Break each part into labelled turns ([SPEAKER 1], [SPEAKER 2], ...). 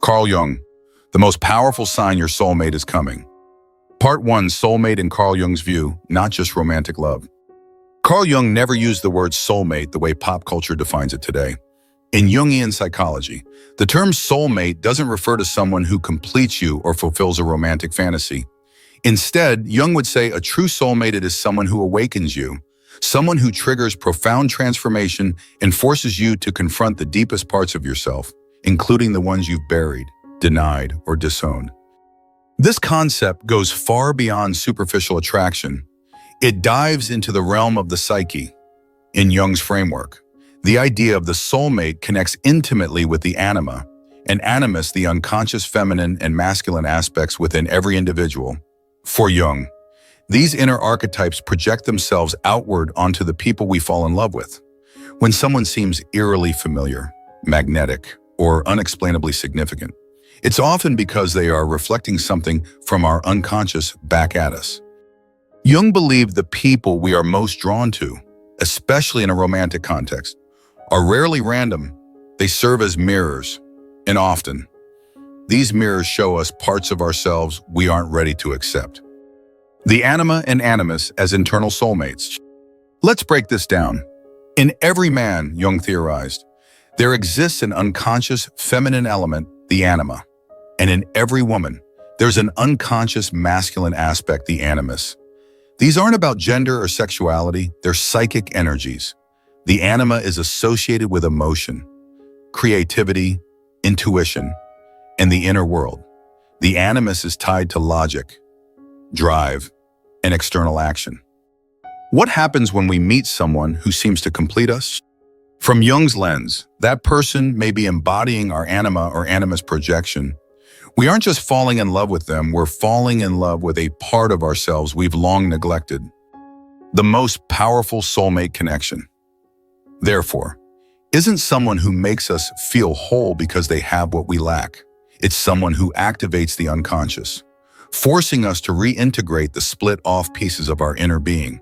[SPEAKER 1] Carl Jung, the most powerful sign your soulmate is coming. Part 1, Soulmate in Carl Jung's view, not just romantic love. Carl Jung never used the word soulmate the way pop culture defines it today. In Jungian psychology, the term soulmate doesn't refer to someone who completes you or fulfills a romantic fantasy. Instead, Jung would say a true soulmate is someone who awakens you, someone who triggers profound transformation and forces you to confront the deepest parts of yourself, including the ones you've buried, denied, or disowned. This concept goes far beyond superficial attraction. It dives into the realm of the psyche. In Jung's framework, the idea of the soulmate connects intimately with the anima, and animus, the unconscious feminine and masculine aspects within every individual. For Jung, these inner archetypes project themselves outward onto the people we fall in love with. When someone seems eerily familiar, magnetic, or unexplainably significant, it's often because they are reflecting something from our unconscious back at us. Jung believed the people we are most drawn to, especially in a romantic context, are rarely random. They serve as mirrors, and often, these mirrors show us parts of ourselves we aren't ready to accept. The anima and animus as internal soulmates. Let's break this down. In every man, Jung theorized, there exists an unconscious feminine element, the anima. And in every woman, there's an unconscious masculine aspect, the animus. These aren't about gender or sexuality, they're psychic energies. The anima is associated with emotion, creativity, intuition, and the inner world. The animus is tied to logic, drive, and external action. What happens when we meet someone who seems to complete us? From Jung's lens, that person may be embodying our anima or animus projection. We aren't just falling in love with them, we're falling in love with a part of ourselves we've long neglected. The most powerful soulmate connection, therefore, isn't someone who makes us feel whole because they have what we lack. It's someone who activates the unconscious, forcing us to reintegrate the split-off pieces of our inner being.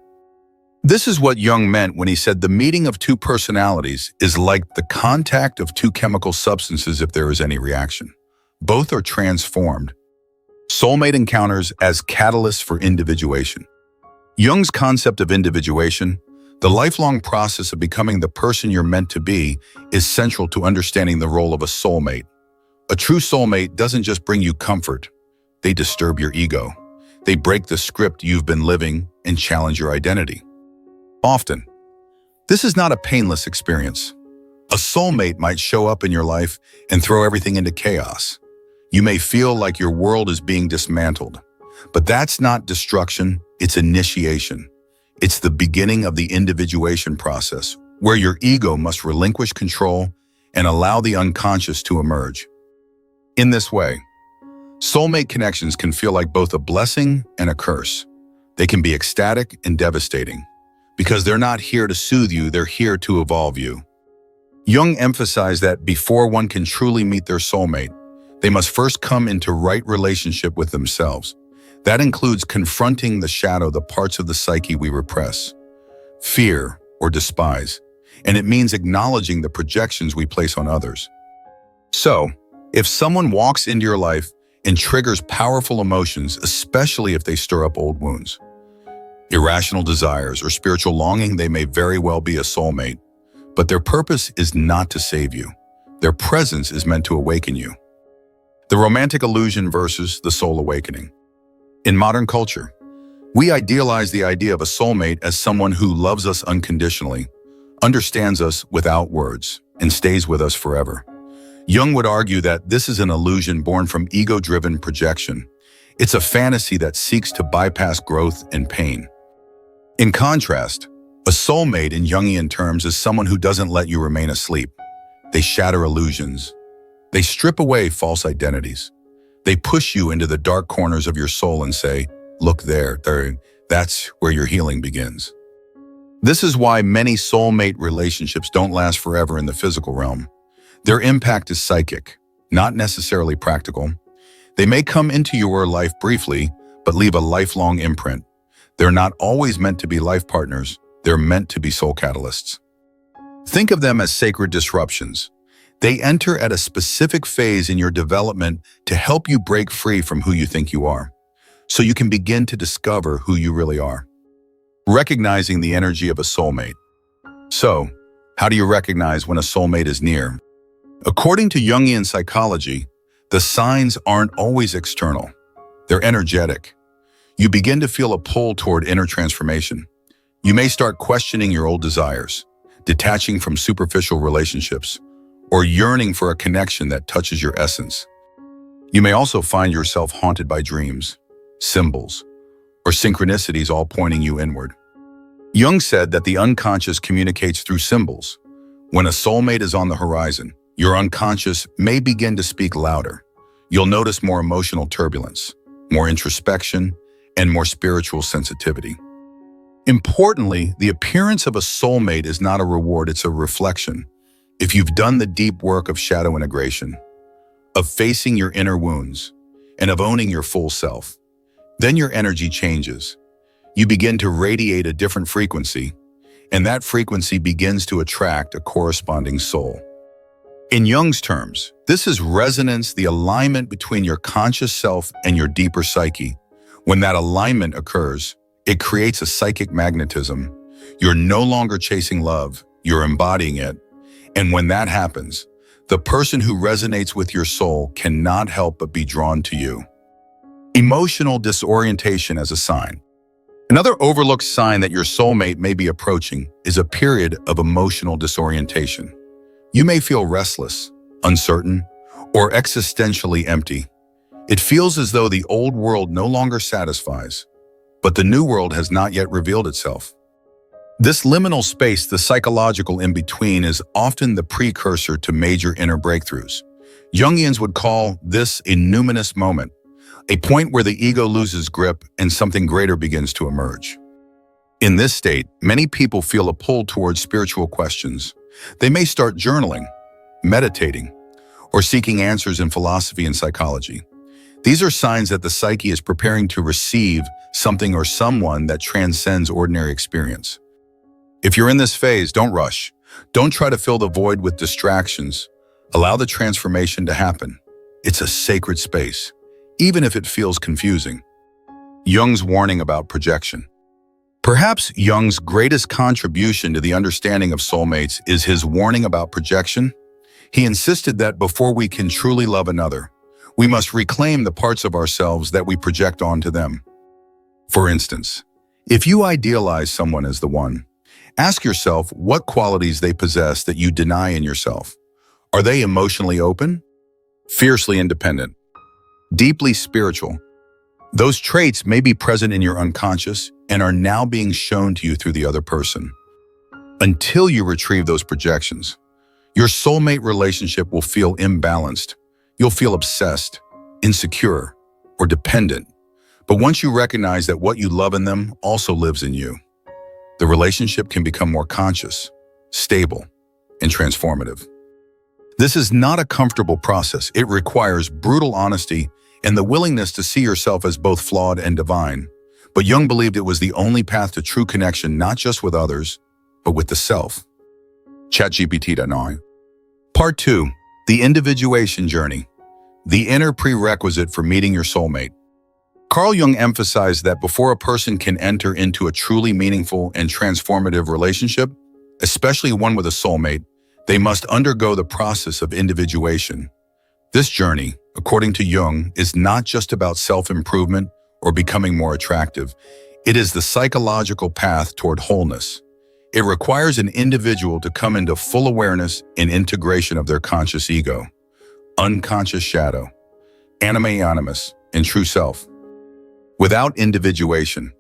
[SPEAKER 1] This is what Jung meant when he said the meeting of two personalities is like the contact of two chemical substances if there is any reaction. Both are transformed. Soulmate encounters as catalysts for individuation. Jung's concept of individuation, the lifelong process of becoming the person you're meant to be, is central to understanding the role of a soulmate. A true soulmate doesn't just bring you comfort, they disturb your ego. They break the script you've been living and challenge your identity. Often, this is not a painless experience. A soulmate might show up in your life and throw everything into chaos. You may feel like your world is being dismantled, but that's not destruction, it's initiation. It's the beginning of the individuation process, where your ego must relinquish control and allow the unconscious to emerge. In this way, soulmate connections can feel like both a blessing and a curse. They can be ecstatic and devastating, because they're not here to soothe you, they're here to evolve you. Jung emphasized that before one can truly meet their soulmate, they must first come into right relationship with themselves. That includes confronting the shadow, the parts of the psyche we repress, fear, or despise, and it means acknowledging the projections we place on others. So, if someone walks into your life and triggers powerful emotions, especially if they stir up old wounds, irrational desires, or spiritual longing, they may very well be a soulmate. But their purpose is not to save you. Their presence is meant to awaken you. The romantic illusion versus the soul awakening. In modern culture, we idealize the idea of a soulmate as someone who loves us unconditionally, understands us without words, and stays with us forever. Jung would argue that this is an illusion born from ego-driven projection. It's a fantasy that seeks to bypass growth and pain. In contrast, a soulmate in Jungian terms is someone who doesn't let you remain asleep. They shatter illusions. They strip away false identities. They push you into the dark corners of your soul and say, look there, that's where your healing begins. This is why many soulmate relationships don't last forever in the physical realm. Their impact is psychic, not necessarily practical. They may come into your life briefly, but leave a lifelong imprint. They're not always meant to be life partners. They're meant to be soul catalysts. Think of them as sacred disruptions. They enter at a specific phase in your development to help you break free from who you think you are, so you can begin to discover who you really are. Recognizing the energy of a soulmate. So, how do you recognize when a soulmate is near? According to Jungian psychology, the signs aren't always external. They're energetic. You begin to feel a pull toward inner transformation. You may start questioning your old desires, detaching from superficial relationships, or yearning for a connection that touches your essence. You may also find yourself haunted by dreams, symbols, or synchronicities all pointing you inward. Jung said that the unconscious communicates through symbols. When a soulmate is on the horizon, your unconscious may begin to speak louder. You'll notice more emotional turbulence, more introspection, and more spiritual sensitivity. Importantly, the appearance of a soulmate is not a reward, it's a reflection. If you've done the deep work of shadow integration, of facing your inner wounds, and of owning your full self, then your energy changes. You begin to radiate a different frequency, and that frequency begins to attract a corresponding soul. In Jung's terms, this is resonance, the alignment between your conscious self and your deeper psyche. When that alignment occurs, it creates a psychic magnetism. You're no longer chasing love, you're embodying it. And when that happens, the person who resonates with your soul cannot help but be drawn to you. Emotional disorientation as a sign. Another overlooked sign that your soulmate may be approaching is a period of emotional disorientation. You may feel restless, uncertain, or existentially empty. It feels as though the old world no longer satisfies, but the new world has not yet revealed itself. This liminal space, the psychological in-between, is often the precursor to major inner breakthroughs. Jungians would call this a numinous moment, a point where the ego loses grip and something greater begins to emerge. In this state, many people feel a pull towards spiritual questions. They may start journaling, meditating, or seeking answers in philosophy and psychology. These are signs that the psyche is preparing to receive something or someone that transcends ordinary experience. If you're in this phase, don't rush. Don't try to fill the void with distractions. Allow the transformation to happen. It's a sacred space, even if it feels confusing. Jung's warning about projection. Perhaps Jung's greatest contribution to the understanding of soulmates is his warning about projection. He insisted that before we can truly love another, we must reclaim the parts of ourselves that we project onto them. For instance, if you idealize someone as the one, ask yourself what qualities they possess that you deny in yourself. Are they emotionally open, fiercely independent, deeply spiritual? Those traits may be present in your unconscious and are now being shown to you through the other person. Until you retrieve those projections, your soulmate relationship will feel imbalanced. You'll feel obsessed, insecure, or dependent. But once you recognize that what you love in them also lives in you, the relationship can become more conscious, stable, and transformative. This is not a comfortable process. It requires brutal honesty and the willingness to see yourself as both flawed and divine. But Jung believed it was the only path to true connection, not just with others, but with the self. ChatGPT.9. Part 2. The individuation journey. The inner prerequisite for meeting your soulmate. Carl Jung emphasized that before a person can enter into a truly meaningful and transformative relationship, especially one with a soulmate, they must undergo the process of individuation. This journey, according to Jung, is not just about self-improvement or becoming more attractive. It is the psychological path toward wholeness. It requires an individual to come into full awareness and integration of their conscious ego, unconscious shadow, animus, and true self. Without individuation,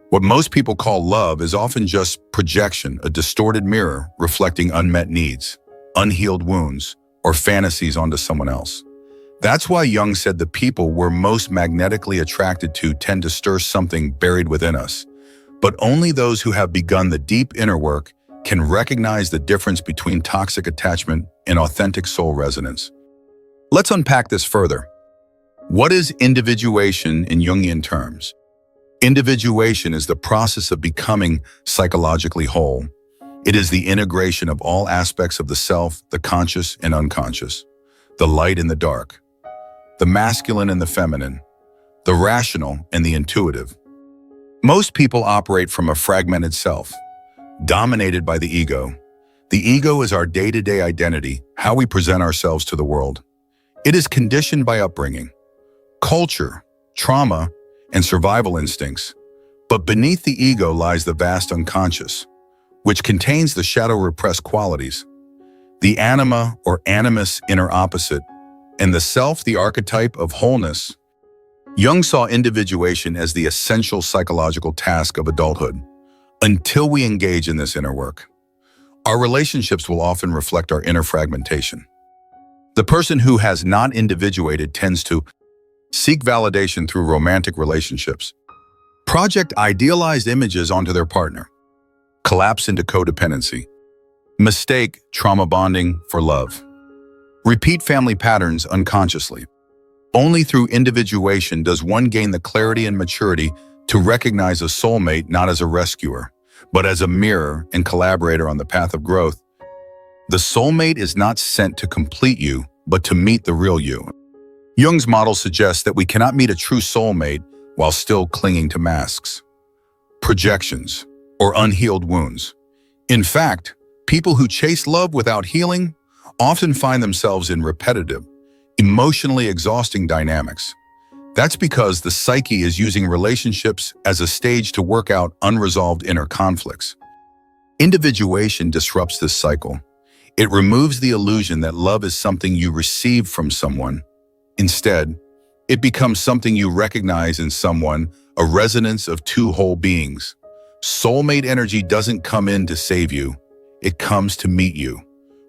[SPEAKER 1] what most people call love is often just projection, a distorted mirror reflecting unmet needs, unhealed wounds, or fantasies onto someone else. That's why Jung said the people we're most magnetically attracted to tend to stir something buried within us. But only those who have begun the deep inner work can recognize the difference between toxic attachment and authentic soul resonance. Let's unpack this further. What is individuation in Jungian terms? Individuation is the process of becoming psychologically whole. It is the integration of all aspects of the self, the conscious and unconscious, the light and the dark, the masculine and the feminine, the rational and the intuitive. Most people operate from a fragmented self, dominated by the ego. The ego is our day-to-day identity, how we present ourselves to the world. It is conditioned by upbringing, culture, trauma, and survival instincts. But beneath the ego lies the vast unconscious, which contains the shadow repressed qualities, the anima or animus inner opposite, and the self, the archetype of wholeness. Jung saw individuation as the essential psychological task of adulthood. Until we engage in this inner work, our relationships will often reflect our inner fragmentation. The person who has not individuated tends to seek validation through romantic relationships, project idealized images onto their partner, collapse into codependency, mistake trauma bonding for love, repeat family patterns unconsciously. Only through individuation does one gain the clarity and maturity to recognize a soulmate not as a rescuer, but as a mirror and collaborator on the path of growth. The soulmate is not sent to complete you, but to meet the real you. Jung's model suggests that we cannot meet a true soulmate while still clinging to masks, projections, or unhealed wounds. In fact, people who chase love without healing often find themselves in repetitive, emotionally exhausting dynamics. That's because the psyche is using relationships as a stage to work out unresolved inner conflicts. Individuation disrupts this cycle. It removes the illusion that love is something you receive from someone. Instead, it becomes something you recognize in someone, a resonance of two whole beings. Soulmate energy doesn't come in to save you. It comes to meet you.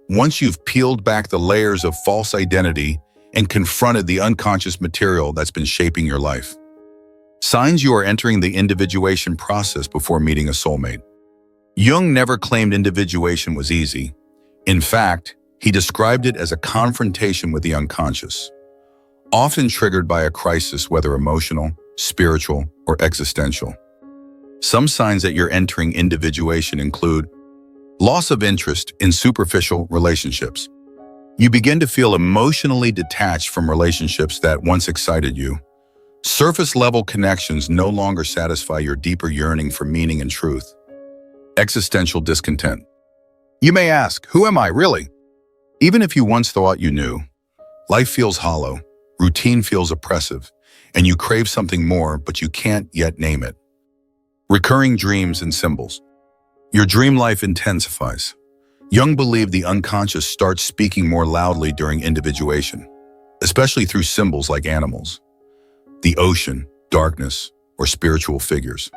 [SPEAKER 1] Once you've peeled back the layers of false identity and confronted the unconscious material that's been shaping your life. Signs you are entering the individuation process before meeting a soulmate. Jung never claimed individuation was easy. In fact, he described it as a confrontation with the unconscious, often triggered by a crisis, whether emotional, spiritual, or existential. Some signs that you're entering individuation include loss of interest in superficial relationships. You begin to feel emotionally detached from relationships that once excited you. Surface-level connections no longer satisfy your deeper yearning for meaning and truth. Existential discontent. You may ask, who am I really? Even if you once thought you knew, life feels hollow, routine feels oppressive, and you crave something more, but you can't yet name it. Recurring dreams and symbols. Your dream life intensifies. Jung believed the unconscious starts speaking more loudly during individuation, especially through symbols like animals, the ocean, darkness, or spiritual figures.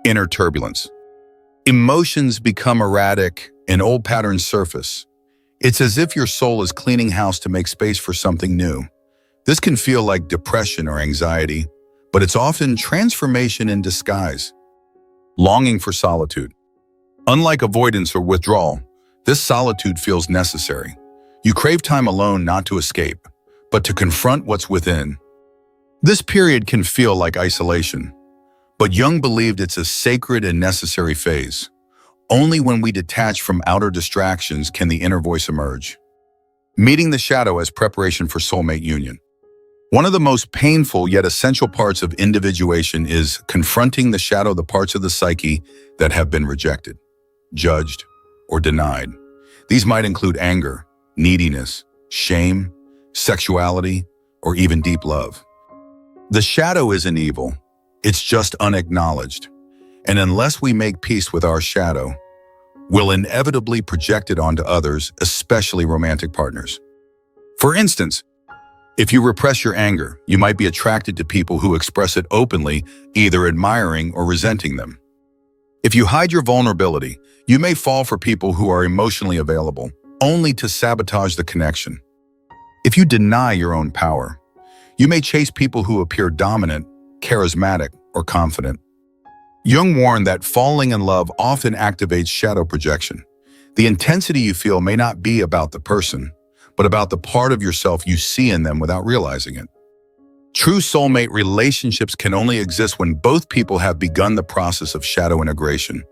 [SPEAKER 1] Inner turbulence. Emotions become erratic and old patterns surface. It's as if your soul is cleaning house to make space for something new. This can feel like depression or anxiety, but it's often transformation in disguise. Longing for solitude. Unlike avoidance or withdrawal, this solitude feels necessary. You crave time alone not to escape, but to confront what's within. This period can feel like isolation, but Jung believed it's a sacred and necessary phase. Only when we detach from outer distractions can the inner voice emerge. Meeting the shadow as preparation for soulmate union. One of the most painful yet essential parts of individuation is confronting the shadow, the parts of the psyche that have been rejected, judged, or denied. These might include anger, neediness, shame, sexuality, or even deep love. The shadow isn't evil, it's just unacknowledged. And unless we make peace with our shadow, we'll inevitably project it onto others, especially romantic partners. For instance, if you repress your anger, you might be attracted to people who express it openly, either admiring or resenting them. If you hide your vulnerability, you may fall for people who are emotionally available, only to sabotage the connection. If you deny your own power, you may chase people who appear dominant, charismatic, or confident. Jung warned that falling in love often activates shadow projection. The intensity you feel may not be about the person, but about the part of yourself you see in them without realizing it. True soulmate relationships can only exist when both people have begun the process of shadow integration.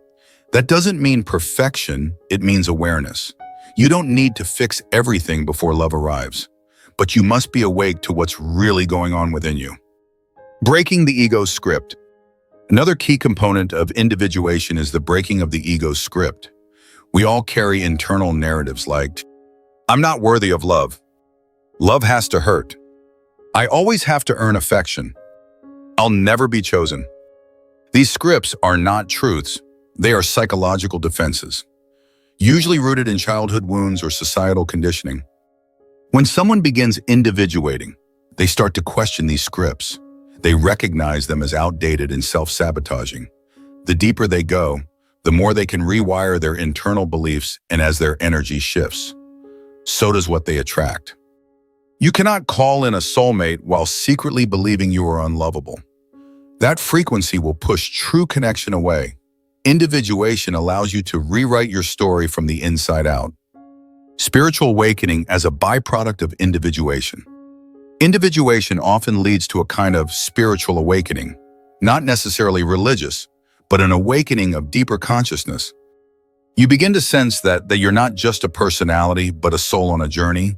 [SPEAKER 1] That doesn't mean perfection, it means awareness. You don't need to fix everything before love arrives, but you must be awake to what's really going on within you. Breaking the ego script. Another key component of individuation is the breaking of the ego script. We all carry internal narratives like, I'm not worthy of love. Love has to hurt. I always have to earn affection. I'll never be chosen. These scripts are not truths. They are psychological defenses, usually rooted in childhood wounds or societal conditioning. When someone begins individuating, they start to question these scripts. They recognize them as outdated and self-sabotaging. The deeper they go, the more they can rewire their internal beliefs, and as their energy shifts, so does what they attract. You cannot call in a soulmate while secretly believing you are unlovable. That frequency will push true connection away. Individuation allows you to rewrite your story from the inside out. Spiritual awakening as a byproduct of individuation. Individuation often leads to a kind of spiritual awakening, not necessarily religious, but an awakening of deeper consciousness. You begin to sense that you're not just a personality, but a soul on a journey.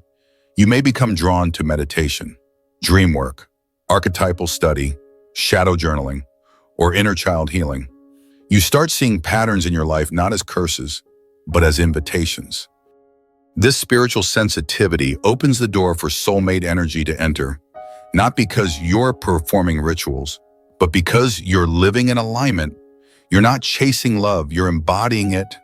[SPEAKER 1] You may become drawn to meditation, dream work, archetypal study, shadow journaling, or inner child healing. You start seeing patterns in your life not as curses, but as invitations. This spiritual sensitivity opens the door for soulmate energy to enter, not because you're performing rituals, but because you're living in alignment. You're not chasing love, you're embodying it.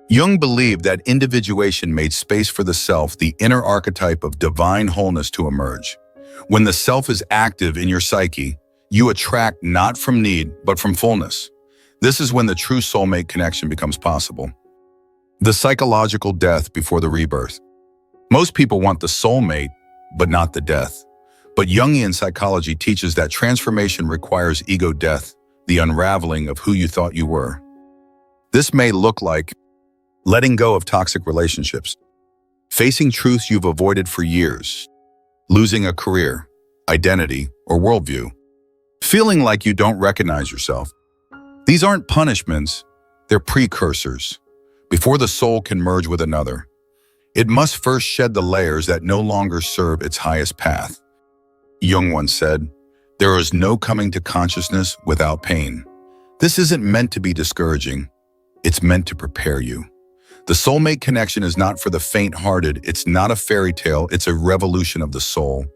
[SPEAKER 1] Jung believed that individuation made space for the self, the inner archetype of divine wholeness, to emerge. When the self is active in your psyche, you attract not from need, but from fullness. This is when the true soulmate connection becomes possible. The psychological death before the rebirth. Most people want the soulmate, but not the death. But Jungian psychology teaches that transformation requires ego death, the unraveling of who you thought you were. This may look like letting go of toxic relationships, facing truths you've avoided for years, losing a career, identity, or worldview, feeling like you don't recognize yourself. These aren't punishments, they're precursors. Before the soul can merge with another, it must first shed the layers that no longer serve its highest path. Jung once said, "There is no coming to consciousness without pain." This isn't meant to be discouraging, it's meant to prepare you. The soulmate connection is not for the faint-hearted, it's not a fairy tale, it's a revolution of the soul.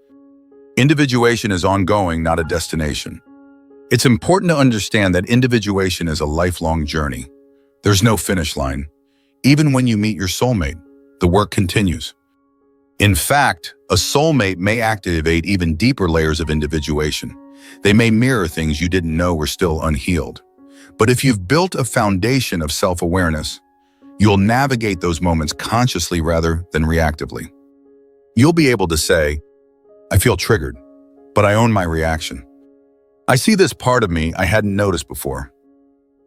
[SPEAKER 1] Individuation is ongoing, not a destination. It's important to understand that individuation is a lifelong journey. There's no finish line. Even when you meet your soulmate, the work continues. In fact, a soulmate may activate even deeper layers of individuation. They may mirror things you didn't know were still unhealed. But if you've built a foundation of self-awareness, you'll navigate those moments consciously rather than reactively. You'll be able to say, I feel triggered, but I own my reaction. I see this part of me I hadn't noticed before.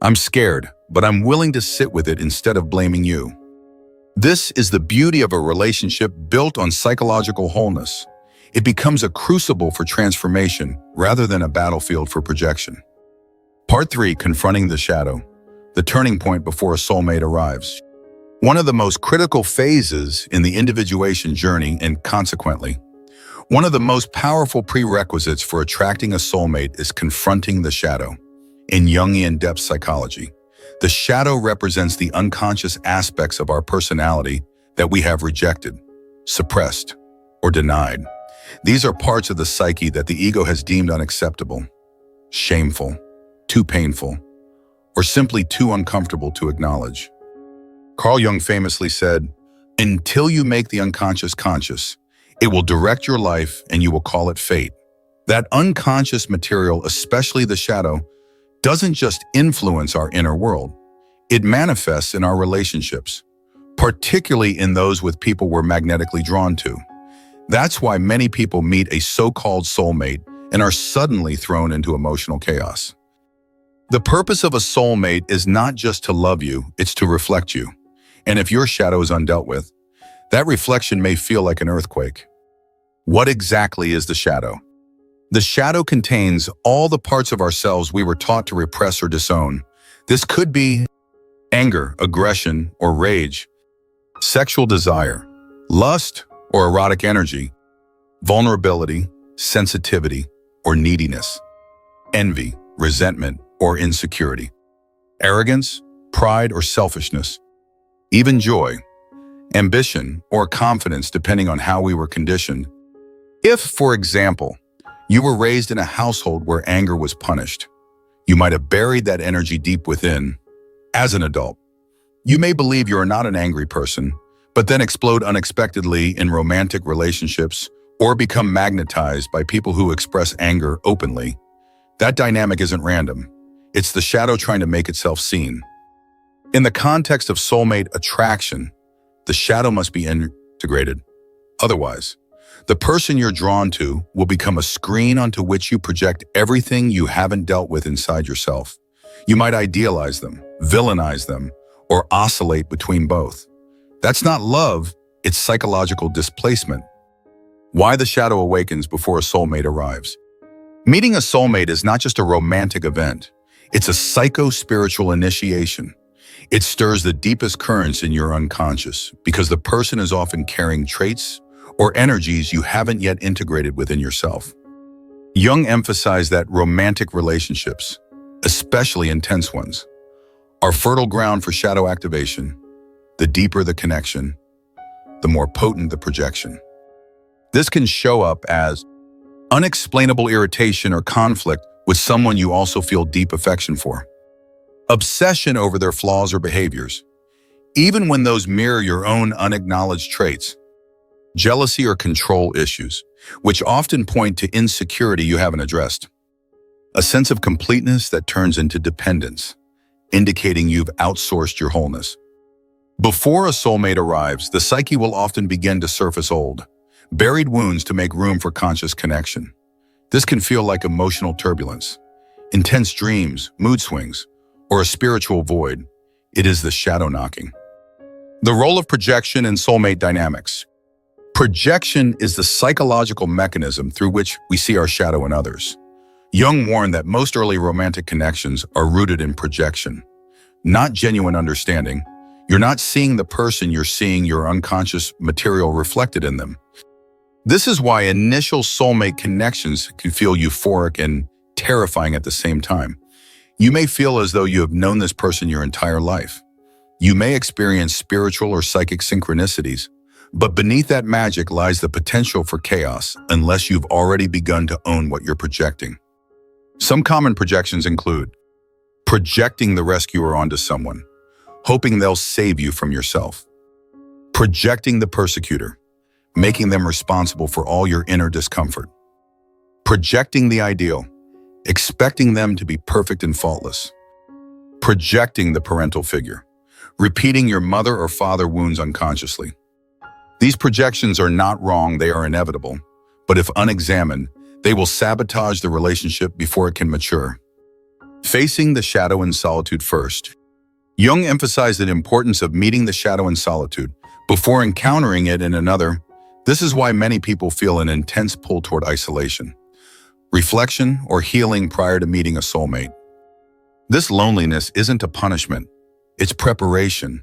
[SPEAKER 1] I'm scared, but I'm willing to sit with it instead of blaming you. This is the beauty of a relationship built on psychological wholeness. It becomes a crucible for transformation rather than a battlefield for projection. Part 3, confronting the shadow, the turning point before a soulmate arrives. One of the most critical phases in the individuation journey, and consequently, one of the most powerful prerequisites for attracting a soulmate, is confronting the shadow. In Jungian depth psychology, the shadow represents the unconscious aspects of our personality that we have rejected, suppressed, or denied. These are parts of the psyche that the ego has deemed unacceptable, shameful, too painful, or simply too uncomfortable to acknowledge. Carl Jung famously said, "Until you make the unconscious conscious, it will direct your life and you will call it fate." That unconscious material, especially the shadow, doesn't just influence our inner world. It manifests in our relationships, particularly in those with people we're magnetically drawn to. That's why many people meet a so-called soulmate and are suddenly thrown into emotional chaos. The purpose of a soulmate is not just to love you, it's to reflect you. And if your shadow is undealt with, that reflection may feel like an earthquake. What exactly is the shadow? The shadow contains all the parts of ourselves we were taught to repress or disown. This could be anger, aggression, or rage, sexual desire, lust or erotic energy, vulnerability, sensitivity, or neediness, envy, resentment, or insecurity, arrogance, pride, or selfishness, even joy, ambition, or confidence depending on how we were conditioned. If, for example, you were raised in a household where anger was punished, you might have buried that energy deep within. As an adult, you may believe you are not an angry person, but then explode unexpectedly in romantic relationships or become magnetized by people who express anger openly. That dynamic isn't random. It's the shadow trying to make itself seen. In the context of soulmate attraction, the shadow must be integrated. Otherwise, the person you're drawn to will become a screen onto which you project everything you haven't dealt with inside yourself. You might idealize them, villainize them, or oscillate between both. That's not love, it's psychological displacement. Why the shadow awakens before a soulmate arrives. Meeting a soulmate is not just a romantic event, it's a psycho-spiritual initiation. It stirs the deepest currents in your unconscious because the person is often carrying traits or energies you haven't yet integrated within yourself. Jung emphasized that romantic relationships, especially intense ones, are fertile ground for shadow activation. The deeper the connection, the more potent the projection. This can show up as unexplainable irritation or conflict with someone you also feel deep affection for, obsession over their flaws or behaviors, even when those mirror your own unacknowledged traits, jealousy or control issues, which often point to insecurity you haven't addressed, a sense of completeness that turns into dependence, indicating you've outsourced your wholeness. Before a soulmate arrives, the psyche will often begin to surface old, buried wounds to make room for conscious connection. This can feel like emotional turbulence, intense dreams, mood swings, or a spiritual void. It is the shadow knocking. The role of projection in soulmate dynamics. Projection is the psychological mechanism through which we see our shadow in others. Jung warned that most early romantic connections are rooted in projection, not genuine understanding. You're not seeing the person, you're seeing your unconscious material reflected in them. This is why initial soulmate connections can feel euphoric and terrifying at the same time. You may feel as though you have known this person your entire life. You may experience spiritual or psychic synchronicities, but beneath that magic lies the potential for chaos unless you've already begun to own what you're projecting. Some common projections include projecting the rescuer onto someone, hoping they'll save you from yourself. Projecting the persecutor, making them responsible for all your inner discomfort. Projecting the ideal, expecting them to be perfect and faultless. Projecting the parental figure, repeating your mother or father wounds unconsciously. These projections are not wrong, they are inevitable, but if unexamined, they will sabotage the relationship before it can mature. Facing the shadow in solitude first. Jung emphasized the importance of meeting the shadow in solitude before encountering it in another. This is why many people feel an intense pull toward isolation, reflection, or healing prior to meeting a soulmate. This loneliness isn't a punishment, it's preparation.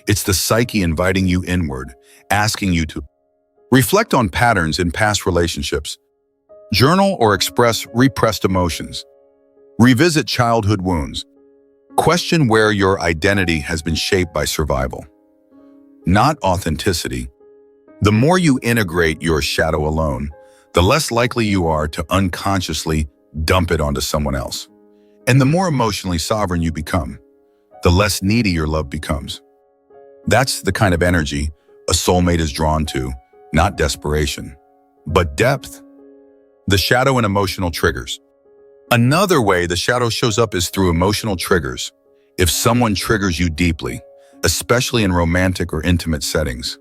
[SPEAKER 1] It's the psyche inviting you inward, asking you to reflect on patterns in past relationships, journal or express repressed emotions, revisit childhood wounds, question where your identity has been shaped by survival, not authenticity. The more you integrate your shadow alone, the less likely you are to unconsciously dump it onto someone else. And the more emotionally sovereign you become, the less needy your love becomes. That's the kind of energy a soulmate is drawn to, not desperation, but depth. The shadow and emotional triggers. Another way the shadow shows up is through emotional triggers. If someone triggers you deeply, especially in romantic or intimate settings,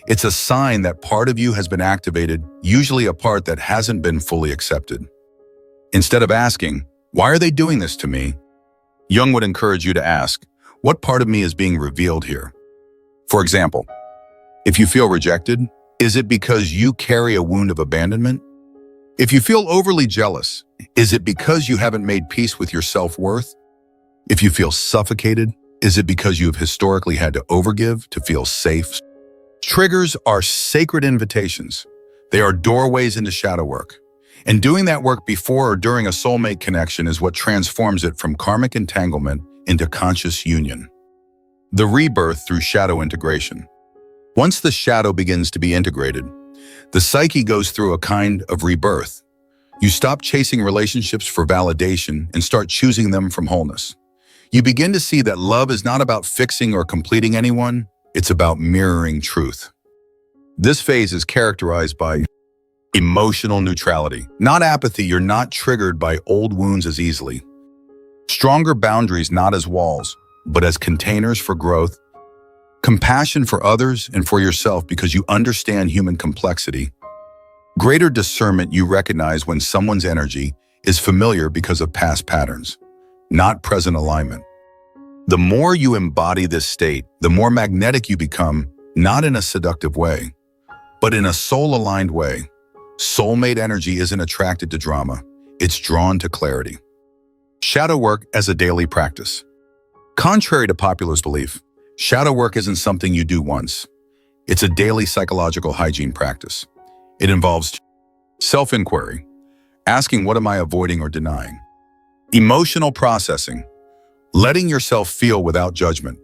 [SPEAKER 1] it's a sign that part of you has been activated, usually a part that hasn't been fully accepted. Instead of asking, "Why are they doing this to me?" Jung would encourage you to ask, "What part of me is being revealed here?" For example, if you feel rejected, is it because you carry a wound of abandonment? If you feel overly jealous, is it because you haven't made peace with your self-worth? If you feel suffocated, Is it because you have historically had to overgive to feel safe? Triggers are sacred invitations. They are doorways into shadow work. And doing that work before or during a soulmate connection is what transforms it from karmic entanglement into conscious union. The rebirth through shadow integration. Once the shadow begins to be integrated, the psyche goes through a kind of rebirth. You stop chasing relationships for validation and start choosing them from wholeness. You begin to see that love is not about fixing or completing anyone, it's about mirroring truth. This phase is characterized by emotional neutrality. Not apathy, you're not triggered by old wounds as easily. Stronger boundaries not as walls, but as containers for growth. Compassion for others and for yourself because you understand human complexity. Greater discernment, you recognize when someone's energy is familiar because of past patterns, not present alignment. The more you embody this state, the more magnetic you become, not in a seductive way, but in a soul-aligned way. Soulmate energy isn't attracted to drama, it's drawn to clarity. Shadow work as a daily practice. Contrary to popular belief, shadow work isn't something you do once. It's a daily psychological hygiene practice. It involves self-inquiry, asking what am I avoiding or denying, emotional processing, letting yourself feel without judgment,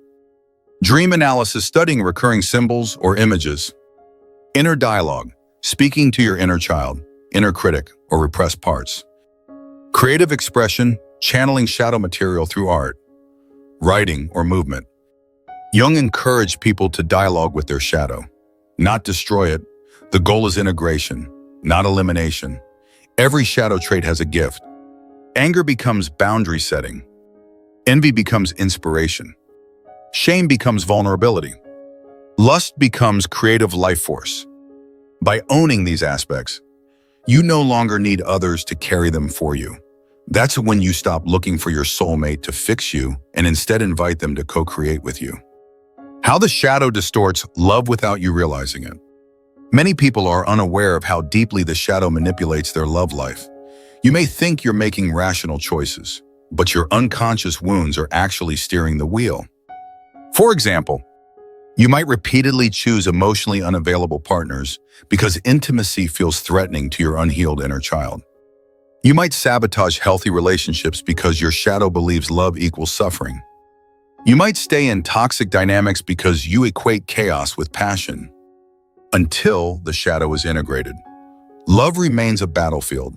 [SPEAKER 1] dream analysis, studying recurring symbols or images, inner dialogue, speaking to your inner child, inner critic, or repressed parts, creative expression, channeling shadow material through art, writing, or movement. Jung encouraged people to dialogue with their shadow, not destroy it. The goal is integration, not elimination. Every shadow trait has a gift. Anger becomes boundary setting. Envy becomes inspiration. Shame becomes vulnerability. Lust becomes creative life force. By owning these aspects, you no longer need others to carry them for you. That's when you stop looking for your soulmate to fix you and instead invite them to co-create with you. How the shadow distorts love without you realizing it. Many people are unaware of how deeply the shadow manipulates their love life. You may think you're making rational choices, but your unconscious wounds are actually steering the wheel. For example, you might repeatedly choose emotionally unavailable partners because intimacy feels threatening to your unhealed inner child. You might sabotage healthy relationships because your shadow believes love equals suffering. You might stay in toxic dynamics because you equate chaos with passion. Until the shadow is integrated, love remains a battlefield.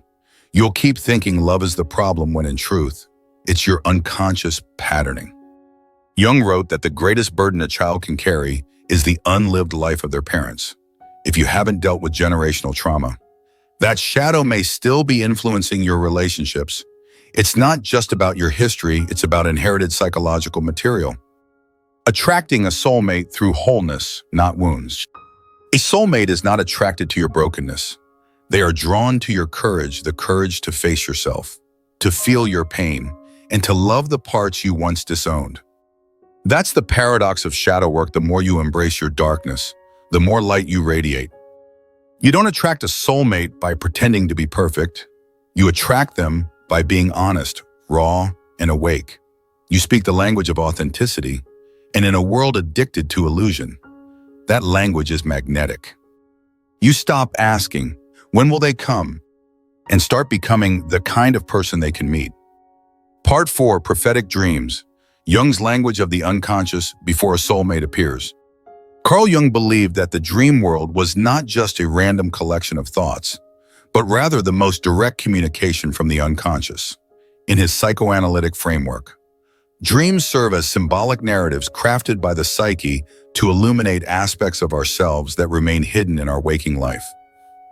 [SPEAKER 1] You'll keep thinking love is the problem when in truth, it's your unconscious patterning. Jung wrote that the greatest burden a child can carry is the unlived life of their parents. If you haven't dealt with generational trauma, that shadow may still be influencing your relationships. It's not just about your history, it's about inherited psychological material. Attracting a soulmate through wholeness, not wounds. A soulmate is not attracted to your brokenness. They are drawn to your courage, the courage to face yourself, to feel your pain, and to love the parts you once disowned. That's the paradox of shadow work. The more you embrace your darkness, the more light you radiate. You don't attract a soulmate by pretending to be perfect. You attract them by being honest, raw, and awake. You speak the language of authenticity, and in a world addicted to illusion, that language is magnetic. You stop asking, when will they come? And start becoming the kind of person they can meet. Part 4, Prophetic Dreams. Jung's language of the unconscious before a soulmate appears. Carl Jung believed that the dream world was not just a random collection of thoughts, but rather the most direct communication from the unconscious. In his psychoanalytic framework, dreams serve as symbolic narratives crafted by the psyche to illuminate aspects of ourselves that remain hidden in our waking life.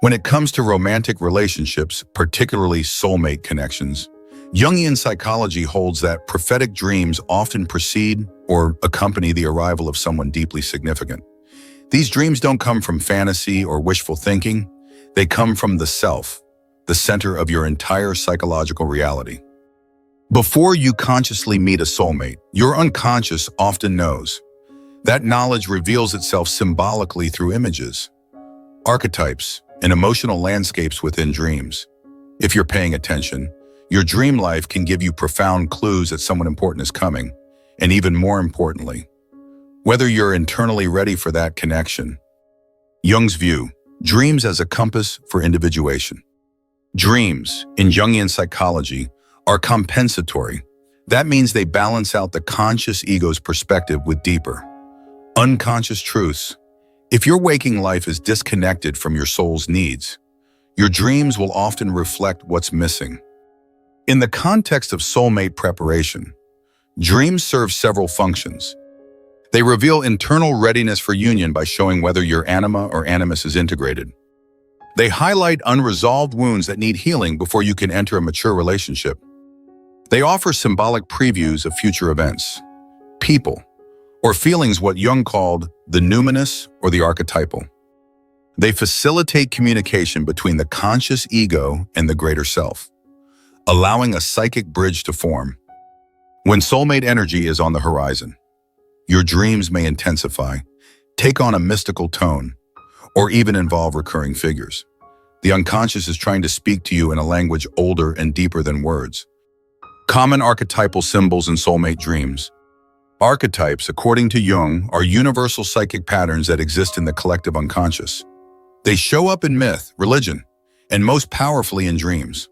[SPEAKER 1] When it comes to romantic relationships, particularly soulmate connections, Jungian psychology holds that prophetic dreams often precede or accompany the arrival of someone deeply significant. These dreams don't come from fantasy or wishful thinking. They come from the self, the center of your entire psychological reality. Before you consciously meet a soulmate, your unconscious often knows. That knowledge reveals itself symbolically through images, archetypes, and emotional landscapes within dreams. If you're paying attention, your dream life can give you profound clues that someone important is coming. and even more importantly, whether you're internally ready for that connection. Jung's view, dreams as a compass for individuation. Dreams, in Jungian psychology, are compensatory. That means they balance out the conscious ego's perspective with deeper, unconscious truths. If your waking life is disconnected from your soul's needs, your dreams will often reflect what's missing. In the context of soulmate preparation, dreams serve several functions. They reveal internal readiness for union by showing whether your anima or animus is integrated. They highlight unresolved wounds that need healing before you can enter a mature relationship. They offer symbolic previews of future events, people, or feelings, what Jung called the numinous or the archetypal. They facilitate communication between the conscious ego and the greater self, allowing a psychic bridge to form. When soulmate energy is on the horizon, your dreams may intensify, take on a mystical tone, or even involve recurring figures. The unconscious is trying to speak to you in a language older and deeper than words. Common archetypal symbols in soulmate dreams. Archetypes, according to Jung, are universal psychic patterns that exist in the collective unconscious. They show up in myth, religion, and most powerfully in dreams.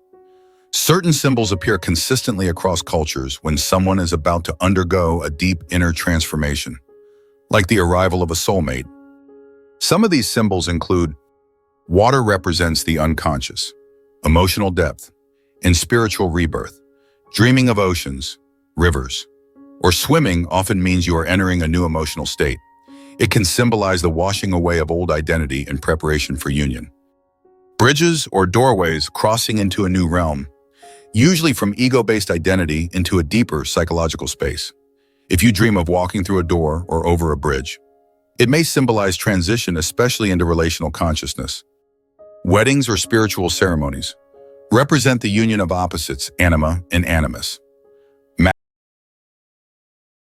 [SPEAKER 1] Certain symbols appear consistently across cultures when someone is about to undergo a deep inner transformation, like the arrival of a soulmate. Some of these symbols include: water represents the unconscious, emotional depth, and spiritual rebirth. Dreaming of oceans, rivers, or swimming often means you are entering a new emotional state. It can symbolize the washing away of old identity in preparation for union. Bridges or doorways crossing into a new realm, usually from ego-based identity into a deeper psychological space. If you dream of walking through a door or over a bridge, it may symbolize transition, especially into relational consciousness. Weddings or spiritual ceremonies represent the union of opposites, anima and animus.